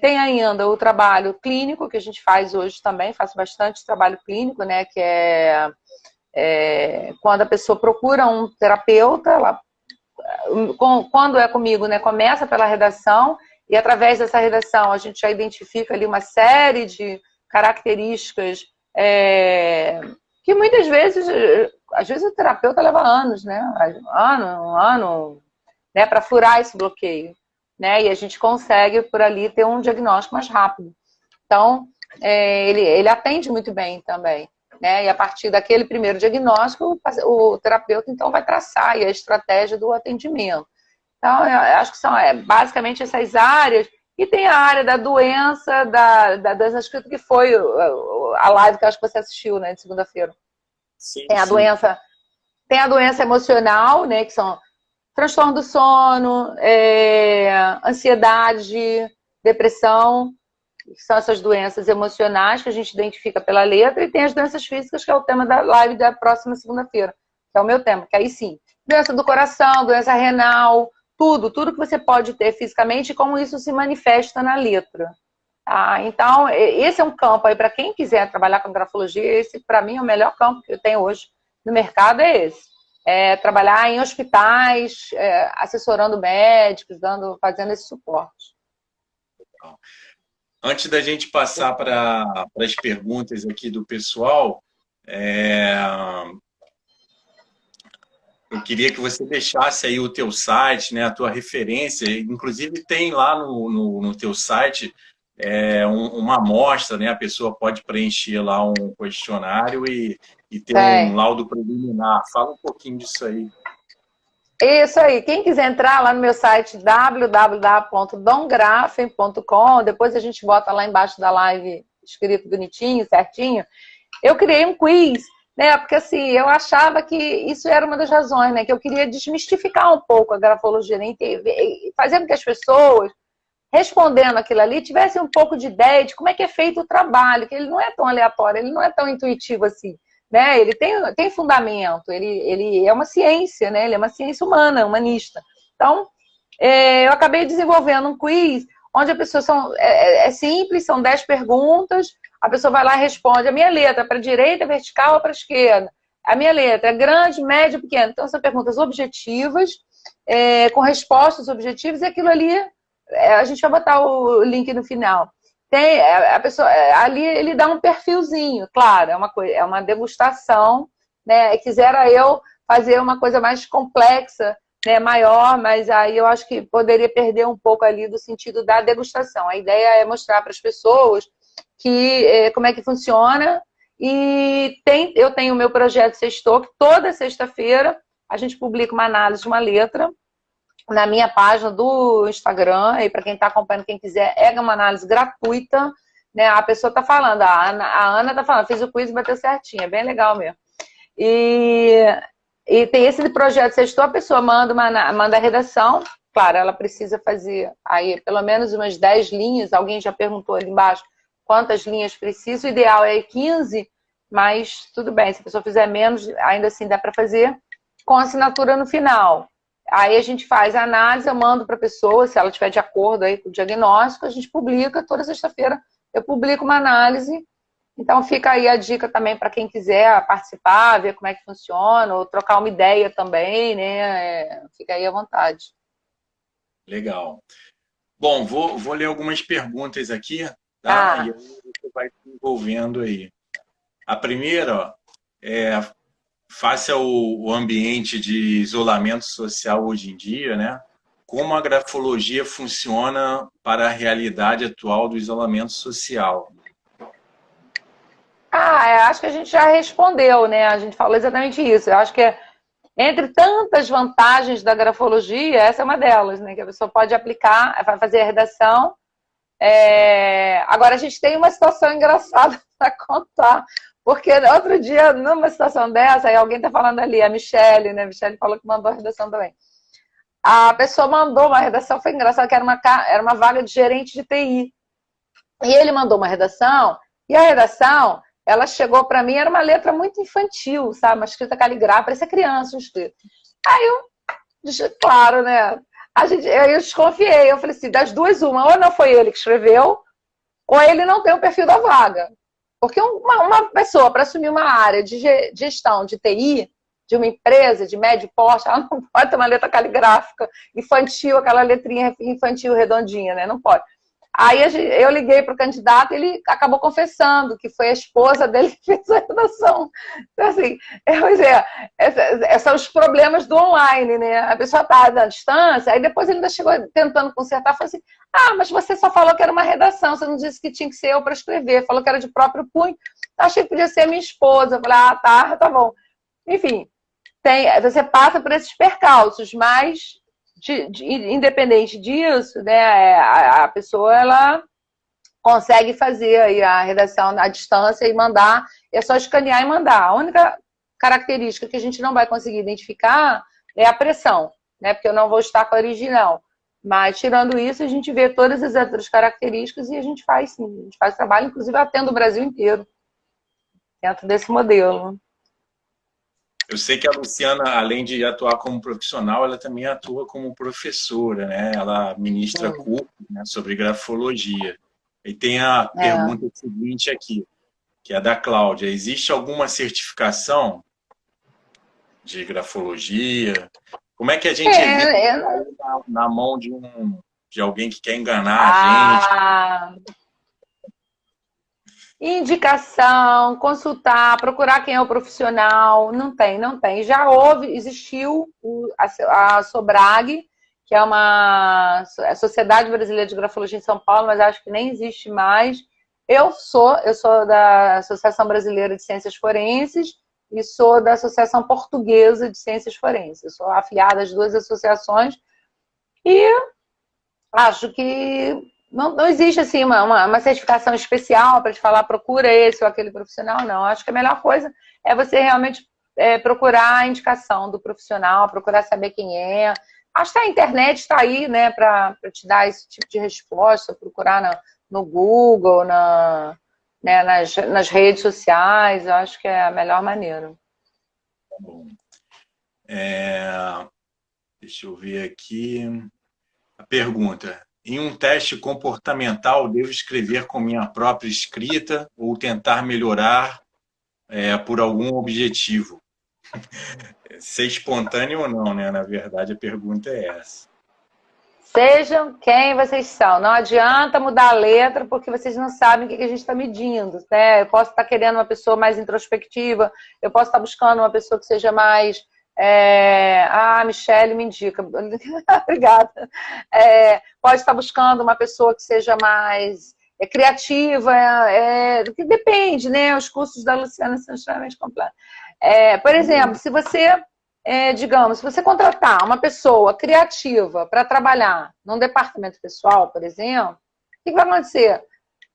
Tem ainda o trabalho clínico, que a gente faz hoje também, faço bastante trabalho clínico, né, que é quando a pessoa procura um terapeuta, quando é comigo, né, começa pela redação, e através dessa redação a gente já identifica ali uma série de características que muitas vezes, às vezes o terapeuta leva anos, né, um ano, né, para furar esse bloqueio, né, e a gente consegue por ali ter um diagnóstico mais rápido. Então, ele atende muito bem também. Né? E a partir daquele primeiro diagnóstico, o terapeuta então vai traçar aí a estratégia do atendimento. Então, eu acho que são basicamente essas áreas. E tem a área da doença, da doença escrita, que foi a live que eu acho que você assistiu, né, de segunda-feira. Sim, Tem sim. Tem a doença emocional, né, que são transtorno do sono, ansiedade, depressão, que são essas doenças emocionais que a gente identifica pela letra, e tem as doenças físicas, que é o tema da live da próxima segunda-feira, que é o meu tema, que aí sim, doença do coração, doença renal, tudo que você pode ter fisicamente e como isso se manifesta na letra. Tá? Então, esse é um campo aí para quem quiser trabalhar com grafologia, esse para mim é o melhor campo que eu tenho hoje no mercado, é esse. Trabalhar em hospitais, assessorando médicos, fazendo esse suporte. Antes da gente passar para as perguntas aqui do pessoal, eu queria que você deixasse aí o teu site, né, a tua referência. Inclusive tem lá no teu site uma amostra, né? A pessoa pode preencher lá um questionário e ter um laudo preliminar. Fala um pouquinho disso aí. Isso aí. Quem quiser entrar lá no meu site www.domgrafen.com, depois a gente bota lá embaixo da live escrito bonitinho, certinho. Eu criei um quiz, né? Porque assim, eu achava que isso era uma das razões, né? Que eu queria desmistificar um pouco a grafologia, né? Fazer com que as pessoas, respondendo aquilo ali, tivessem um pouco de ideia de como é que é feito o trabalho, que ele não é tão aleatório, ele não é tão intuitivo assim. Né? Ele tem fundamento, ele é uma ciência, né? Ele é uma ciência humana, humanista. Então, eu acabei desenvolvendo um quiz onde a pessoa é simples, são 10 perguntas, a pessoa vai lá e responde a minha letra para a direita, vertical ou para a esquerda. A minha letra é grande, médio, pequeno. Então, são perguntas objetivas, com respostas objetivas, e aquilo ali, a gente vai botar o link no final. Tem a pessoa ali, ele dá um perfilzinho, claro, é uma degustação, né? Quisera eu fazer uma coisa mais complexa, né, maior, mas aí eu acho que poderia perder um pouco ali do sentido da degustação. A ideia é mostrar para as pessoas como é que funciona, e eu tenho o meu projeto Sextou, que toda sexta-feira a gente publica uma análise de uma letra na minha página do Instagram, e para quem está acompanhando, quem quiser, é uma análise gratuita, né? A pessoa está falando, a Ana está falando, fiz o quiz e bateu certinho, é bem legal mesmo. E tem esse projeto Sextou, a pessoa manda a redação, claro, ela precisa fazer aí pelo menos umas 10 linhas, alguém já perguntou ali embaixo quantas linhas precisa, o ideal é 15, mas tudo bem, se a pessoa fizer menos, ainda assim dá para fazer, com assinatura no final. Aí a gente faz a análise, eu mando para a pessoa, se ela estiver de acordo aí com o diagnóstico, a gente publica, toda sexta-feira eu publico uma análise. Então fica aí a dica também para quem quiser participar, ver como é que funciona, ou trocar uma ideia também, né? Fica aí à vontade. Legal. Bom, vou ler algumas perguntas aqui, tá? E aí você vai se envolvendo aí. A primeira, face ao ambiente de isolamento social hoje em dia, né? Como a grafologia funciona para a realidade atual do isolamento social? Acho que a gente já respondeu, né? A gente falou exatamente isso. Eu acho que entre tantas vantagens da grafologia, essa é uma delas, né? Que a pessoa pode aplicar, vai fazer a redação. Agora, a gente tem uma situação engraçada para contar. Porque outro dia, numa situação dessa, aí alguém tá falando ali, a Michelle, né? A Michelle falou que mandou a redação também. A pessoa mandou uma redação, foi engraçado, que era uma vaga de gerente de TI. E ele mandou uma redação, e a redação, ela chegou para mim, era uma letra muito infantil, sabe? Uma escrita caligráfica, parecia criança escrito. Aí claro, né? Eu desconfiei, eu falei assim, das duas, uma, ou não foi ele que escreveu, ou ele não tem o perfil da vaga. Porque uma pessoa, para assumir uma área de gestão de TI, de uma empresa de médio porte, ela não pode ter uma letra caligráfica infantil, aquela letrinha infantil redondinha, né? Não pode. Aí eu liguei para o candidato e ele acabou confessando que foi a esposa dele que fez a redação. Então, assim, são os problemas do online, né? A pessoa está à distância, aí depois ele ainda chegou tentando consertar, falou assim, mas você só falou que era uma redação, você não disse que tinha que ser eu para escrever, falou que era de próprio punho, achei que podia ser a minha esposa. Eu falei, tá bom. Enfim, você passa por esses percalços, mas... independente disso, né, a pessoa ela consegue fazer aí a redação à distância e mandar, é só escanear e mandar. A única característica que a gente não vai conseguir identificar é a pressão, né, porque eu não vou estar com a original. Mas, tirando isso, a gente vê todas as outras características e a gente faz, sim. A gente faz trabalho, inclusive, atendo o Brasil inteiro dentro desse modelo. Eu sei que a Luciana, além de atuar como profissional, ela também atua como professora, né? Ela ministra cursos, né, sobre grafologia. E tem a É. pergunta seguinte aqui, que é da Cláudia. Existe alguma certificação de grafologia? Como é que a gente evita É, cair na mão de alguém que quer enganar a gente? a indicação, consultar, procurar quem é o profissional, não tem, não tem. Já existiu a SOBRAG, que é a Sociedade Brasileira de Grafologia em São Paulo, mas acho que nem existe mais. Eu sou da Associação Brasileira de Ciências Forenses e sou da Associação Portuguesa de Ciências Forenses. Eu sou afiliada às duas associações e acho que não existe assim uma certificação especial para te falar procura esse ou aquele profissional, não. Acho que a melhor coisa é você realmente procurar a indicação do profissional, procurar saber quem é. Acho que a internet está aí, né, para te dar esse tipo de resposta, procurar no Google, né, nas redes sociais, eu acho que é a melhor maneira. Bom, deixa eu ver aqui. A pergunta: em um teste comportamental, devo escrever com minha própria escrita ou tentar melhorar por algum objetivo? Ser espontâneo ou não, né? Na verdade, a pergunta é essa. Sejam quem vocês são. Não adianta mudar a letra porque vocês não sabem o que a gente está medindo. Né? Eu posso estar querendo uma pessoa mais introspectiva, eu posso estar buscando uma pessoa que seja mais. Michele me indica. Obrigada. Pode estar buscando uma pessoa que seja mais criativa, que depende, né? Os cursos da Luciana são extremamente completos. Por exemplo, se você digamos, se você contratar uma pessoa criativa para trabalhar num departamento pessoal, por exemplo, o que vai acontecer?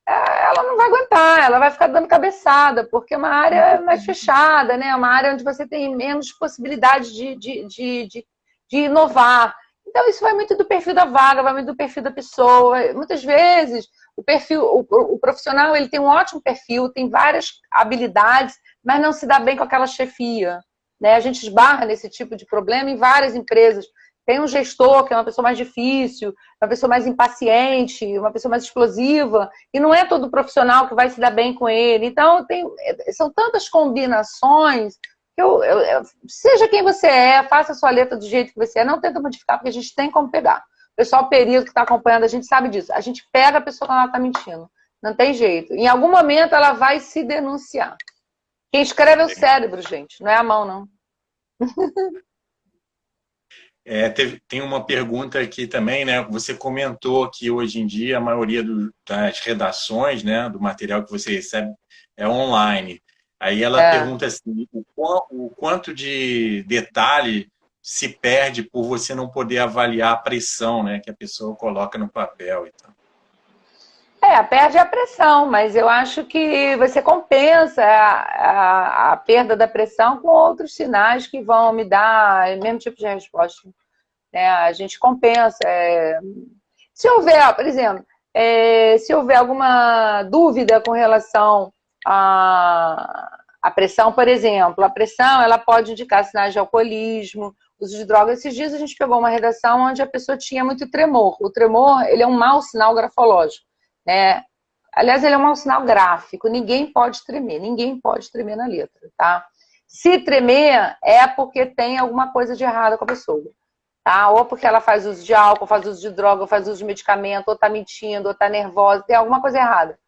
Ela não vai aguentar, ela vai ficar dando cabeçada, porque é uma área mais fechada, né? É uma área onde você tem menos possibilidade de inovar. Então, isso vai muito do perfil da vaga, vai muito do perfil da pessoa. Muitas vezes, o profissional ele tem um ótimo perfil, tem várias habilidades, mas não se dá bem com aquela chefia. Né? A gente esbarra nesse tipo de problema em várias empresas. Tem um gestor que é uma pessoa mais difícil, uma pessoa mais impaciente, uma pessoa mais explosiva, e não é todo profissional que vai se dar bem com ele. Então, são tantas combinações que seja quem você é, faça a sua letra do jeito que você é, não tenta modificar, porque a gente tem como pegar. O pessoal perito que está acompanhando, a gente sabe disso. A gente pega a pessoa quando ela está mentindo. Não tem jeito. Em algum momento ela vai se denunciar. Quem escreve é o cérebro, gente, não é a mão, não. Tem uma pergunta aqui também, né? Você comentou que hoje em dia a maioria das redações, né, do material que você recebe é online. Aí ela pergunta assim, o quanto de detalhe se perde por você não poder avaliar a pressão, né, que a pessoa coloca no papel e tal. Perde a pressão, mas eu acho que você compensa a perda da pressão com outros sinais que vão me dar o mesmo tipo de resposta. Né? A gente compensa. Se houver, por exemplo, se houver alguma dúvida com relação à pressão, por exemplo, a pressão ela pode indicar sinais de alcoolismo, uso de drogas. Esses dias a gente pegou uma redação onde a pessoa tinha muito tremor. O tremor ele é um mau sinal grafológico. Né? Aliás, ele é um mau sinal gráfico. Ninguém pode tremer na letra, tá? Se tremer, é porque tem alguma coisa de errado com a pessoa. Tá? Ou porque ela faz uso de álcool, faz uso de droga, ou faz uso de medicamento, ou tá mentindo, ou tá nervosa, tem alguma coisa errada.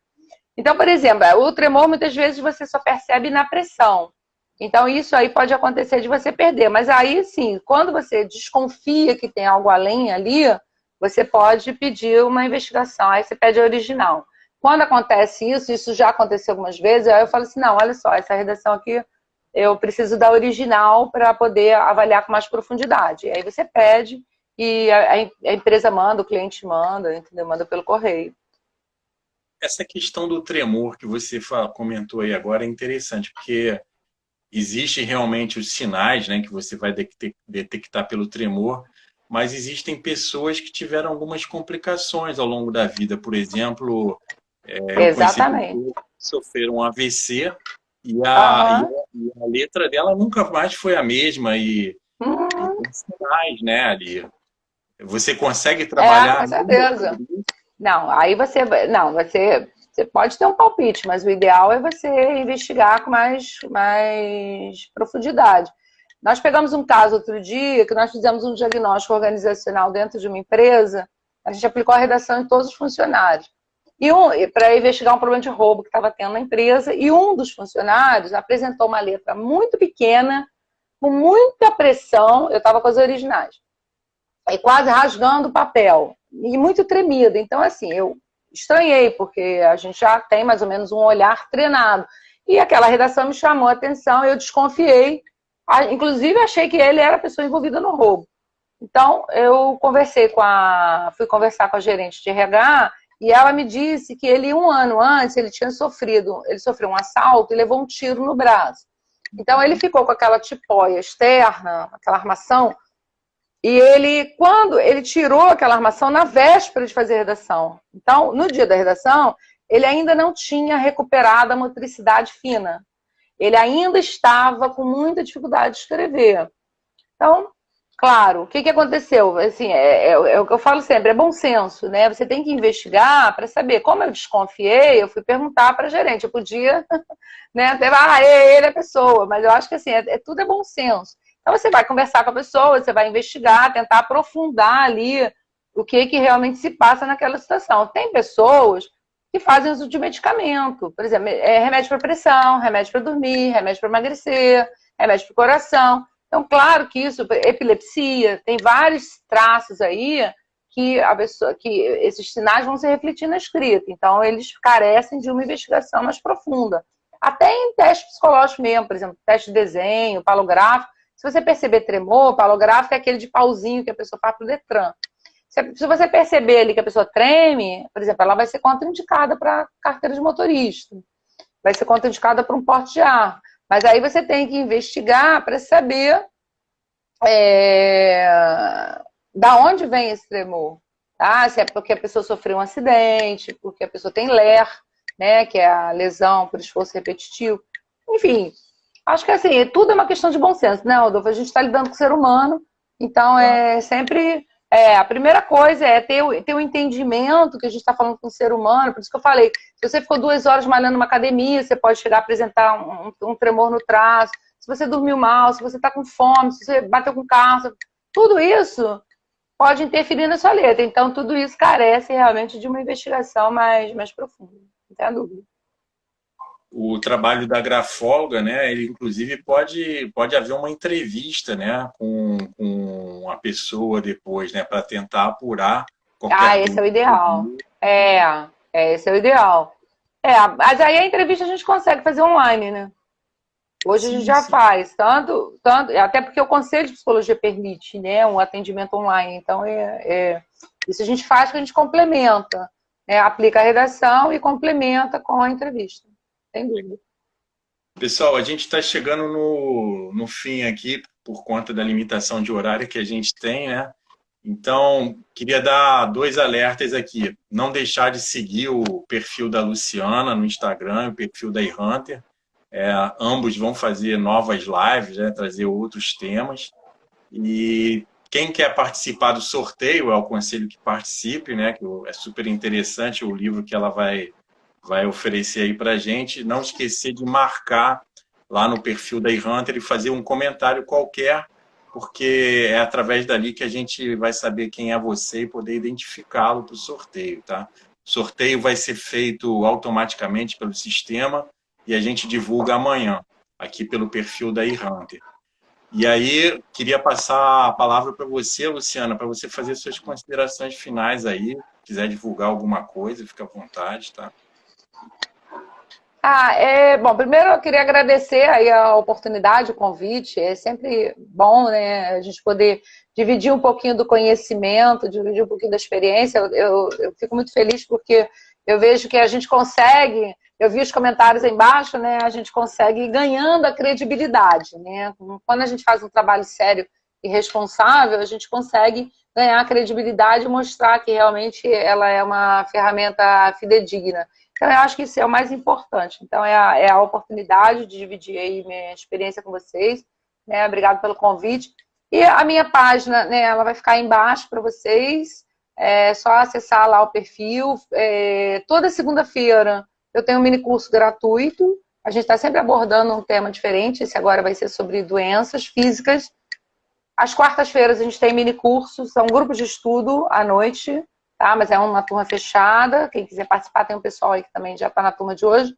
Então, por exemplo, o tremor muitas vezes você só percebe na pressão. Então, isso aí pode acontecer de você perder. Mas aí, sim, quando você desconfia que tem algo além ali, você pode pedir uma investigação. Aí você pede a original. Quando acontece isso já aconteceu algumas vezes, aí eu falo assim, não, olha só, essa redação aqui eu preciso da original para poder avaliar com mais profundidade. E aí você pede e a empresa manda, o cliente manda, entendeu? Manda pelo correio. Essa questão do tremor que você comentou aí agora é interessante, porque existem realmente os sinais, né, que você vai detectar pelo tremor, mas existem pessoas que tiveram algumas complicações ao longo da vida. Por exemplo, eu conheci Exatamente. pessoas que sofreram um AVC e Aham. a letra dela nunca mais foi a mesma e Uhum. tem sinais, né, ali. Você consegue É, trabalhar com certeza. Não, aí você pode ter um palpite, mas o ideal é você investigar com mais profundidade. Nós pegamos um caso outro dia que nós fizemos um diagnóstico organizacional dentro de uma empresa, a gente aplicou a redação em todos os funcionários. Para investigar um problema de roubo que estava tendo na empresa, e um dos funcionários apresentou uma letra muito pequena, com muita pressão, eu estava com as originais, e quase rasgando o papel, e muito tremida. Então, assim, eu estranhei, porque a gente já tem mais ou menos um olhar treinado. E aquela redação me chamou a atenção, eu desconfiei, inclusive achei que ele era a pessoa envolvida no roubo. Então, eu fui conversar com a gerente de RH, e ela me disse que ele, um ano antes, ele sofreu um assalto e levou um tiro no braço. Então, ele ficou com aquela tipóia externa, aquela armação, e quando ele tirou aquela armação na véspera de fazer a redação. Então, no dia da redação, ele ainda não tinha recuperado a motricidade fina. Ele ainda estava com muita dificuldade de escrever. Então, claro, o que aconteceu? Assim, é o que eu falo sempre, é bom senso, né? Você tem que investigar para saber. Como eu desconfiei, eu fui perguntar para a gerente. Eu podia, né? Ele é a pessoa, mas eu acho que assim, tudo é bom senso. Então você vai conversar com a pessoa, você vai investigar, tentar aprofundar ali o que realmente se passa naquela situação. Tem pessoas que fazem uso de medicamento, por exemplo, remédio para pressão, remédio para dormir, remédio para emagrecer, remédio para o coração. Então, claro que isso, epilepsia, tem vários traços aí que esses sinais vão se refletir na escrita. Então, eles carecem de uma investigação mais profunda. Até em teste psicológico mesmo, por exemplo, teste de desenho, palográfico. Se você perceber tremor, palográfico é aquele de pauzinho que a pessoa faz para o Detran. Se você perceber ali que a pessoa treme, por exemplo, ela vai ser contraindicada para carteira de motorista. Vai ser contraindicada para um porte de arma. Mas aí você tem que investigar para saber da onde vem esse tremor. Tá? Se é porque a pessoa sofreu um acidente, porque a pessoa tem LER, né, que é a lesão por esforço repetitivo. Enfim, acho que assim, tudo é uma questão de bom senso, né, Rodolfo? A gente está lidando com o ser humano, então é sempre... a primeira coisa é ter o entendimento que a gente está falando com o ser humano. Por isso que eu falei, se você ficou 2 horas malhando numa academia, você pode chegar a apresentar um tremor no traço. Se você dormiu mal, se você está com fome, se você bateu com câncer, tudo isso pode interferir na sua letra. Então, tudo isso carece realmente de uma investigação mais profunda. Não tem dúvida. O trabalho da grafóloga, né? Ele inclusive pode haver uma entrevista, né, com a pessoa depois, né, para tentar apurar qualquer Esse é o dúvida. ideal. Esse é o ideal. Mas aí a entrevista a gente consegue fazer online, né? Hoje a gente já faz, tanto, até porque o Conselho de Psicologia permite, né, um atendimento online. Então, isso a gente faz, que a gente complementa, né, aplica a redação e complementa com a entrevista. Sem dúvida. Pessoal, a gente está chegando no fim aqui, por conta da limitação de horário que a gente tem, né? Então, queria dar 2 alertas aqui. Não deixar de seguir o perfil da Luciana no Instagram, o perfil da eHunter. Ambos vão fazer novas lives, né, trazer outros temas. E quem quer participar do sorteio, eu aconselho que participe, né, que é super interessante o livro que ela vai oferecer aí para a gente. Não esquecer de marcar lá no perfil da eHunter e fazer um comentário qualquer, porque é através dali que a gente vai saber quem é você e poder identificá-lo para o sorteio, tá? O sorteio vai ser feito automaticamente pelo sistema e a gente divulga amanhã, aqui pelo perfil da eHunter. E aí, queria passar a palavra para você, Luciana, para você fazer suas considerações finais aí. Se quiser divulgar alguma coisa, fica à vontade, tá? Bom, primeiro eu queria agradecer aí a oportunidade, o convite. É sempre bom, né, a gente poder dividir um pouquinho do conhecimento, dividir um pouquinho da experiência. Eu fico muito feliz porque eu vejo que a gente consegue, eu vi os comentários aí embaixo, né, a gente consegue ir ganhando a credibilidade, né? Quando a gente faz um trabalho sério e responsável, a gente consegue ganhar credibilidade e mostrar que realmente ela é uma ferramenta fidedigna. Então, eu acho que isso é o mais importante. Então, é a oportunidade de dividir aí minha experiência com vocês. Né? Obrigado pelo convite. E a minha página, né, ela vai ficar aí embaixo para vocês. É só acessar lá o perfil. Toda segunda-feira eu tenho um mini curso gratuito. A gente está sempre abordando um tema diferente. Esse agora vai ser sobre doenças físicas. Às quartas-feiras a gente tem mini cursos, são grupos de estudo à noite, tá? Mas é uma turma fechada. Quem quiser participar, tem um pessoal aí que também já está na turma de hoje.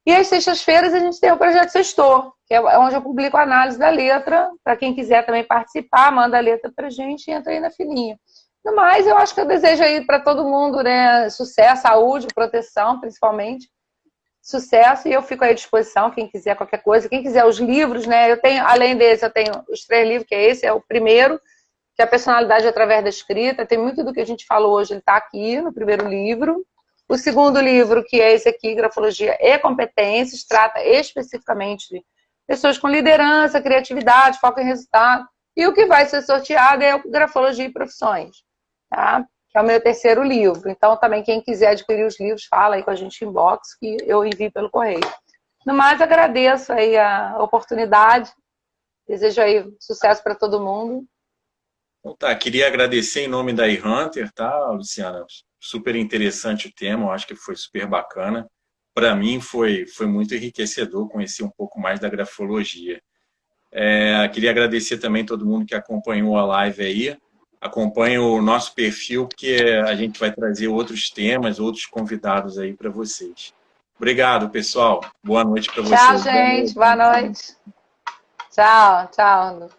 E às sextas-feiras a gente tem o Projeto Sextor, que é onde eu publico a análise da letra. Para quem quiser também participar, manda a letra para a gente e entra aí na filinha. No mais, eu acho que eu desejo aí para todo mundo, né, sucesso, saúde, proteção, principalmente. Sucesso, e eu fico aí à disposição, quem quiser qualquer coisa. Quem quiser os livros, né? Eu tenho, além desse, eu tenho os 3 livros, que é esse, é o primeiro, que é a personalidade através da escrita. Tem muito do que a gente falou hoje, ele está aqui no primeiro livro. O segundo livro, que é esse aqui, Grafologia e Competências, trata especificamente de pessoas com liderança, criatividade, foco em resultado. E o que vai ser sorteado é o Grafologia e Profissões, tá? Que é o meu terceiro livro. Então, também, quem quiser adquirir os livros, fala aí com a gente em inbox, que eu envio pelo correio. No mais, agradeço aí a oportunidade. Desejo aí sucesso para todo mundo. Então, tá, queria agradecer em nome da eHunter, tá, Luciana? Super interessante o tema, eu acho que foi super bacana. Para mim, foi muito enriquecedor conhecer um pouco mais da grafologia. Queria agradecer também todo mundo que acompanhou a live aí. Acompanhe o nosso perfil, porque a gente vai trazer outros temas, outros convidados aí para vocês. Obrigado, pessoal. Boa noite para vocês. Tchau, gente. Boa noite. Tchau, tchau.